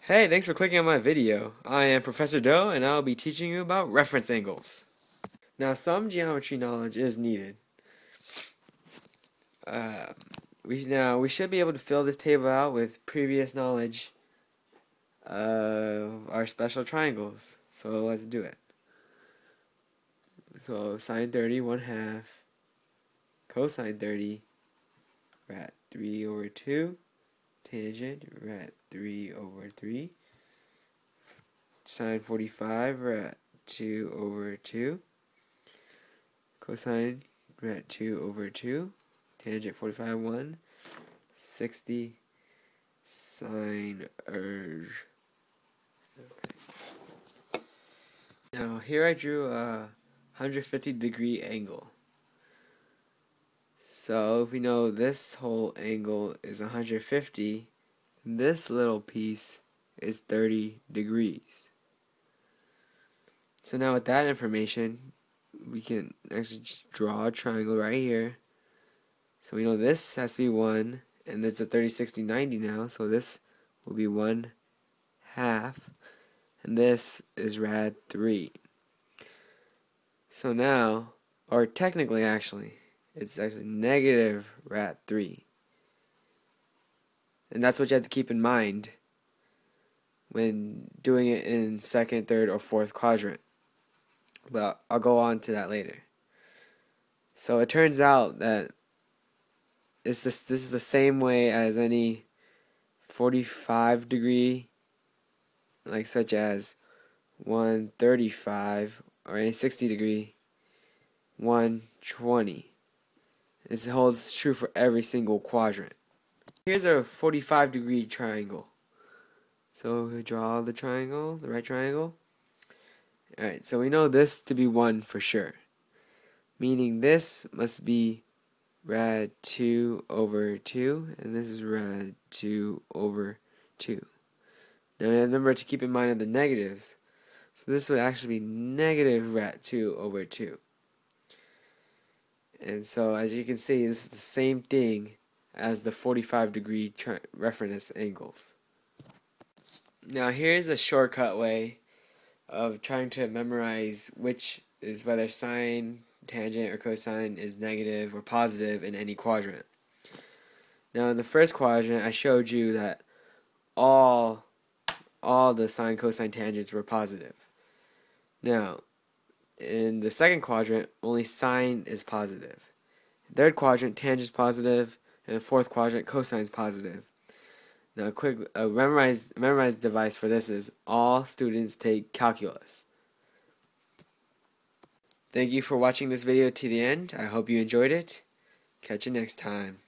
Hey, thanks for clicking on my video. I am Professor Doe and I'll be teaching you about reference angles. Now, some geometry knowledge is needed. We should be able to fill this table out with previous knowledge of our special triangles. So let's do it. So sine 30, 1/2, cosine 30, we're at 3 over 2, tangent, we're at 3 over 3, sine 45, we're at 2 over 2, cosine, we're at 2 over 2, tangent 45, 1, 60, sine urge. Okay. Now here I drew a 150-degree angle. So if we know this whole angle is 150, this little piece is 30 degrees. So now with that information, we can actually just draw a triangle right here. So we know this has to be 1, and it's a 30, 60, 90 now, so this will be 1/2, and this is rad 3. So now, or technically actually, it's actually negative rad 3. And that's what you have to keep in mind when doing it in second, third, or fourth quadrant. But I'll go on to that later. So it turns out that this is the same way as any 45-degree, like such as 135, or any 60-degree, 120. It holds true for every single quadrant. Here's a 45-degree triangle. So we draw the triangle, the right triangle. Alright, so we know this to be 1 for sure. Meaning this must be rad 2 over 2, and this is rad 2 over 2. Now remember to keep in mind of the negatives. So this would actually be negative rad 2 over 2. And so as you can see, this is the same thing as the 45-degree reference angles. Now here's a shortcut way of trying to memorize which is whether sine, tangent, or cosine is negative or positive in any quadrant. Now in the first quadrant I showed you that all the sine, cosine, tangents were positive. Now in the second quadrant only sine is positive. Third quadrant tangent is positive, and the fourth quadrant cosine is positive. Now a quick memorize device for this is all students take calculus. Thank you for watching this video to the end. I hope you enjoyed it. Catch you next time.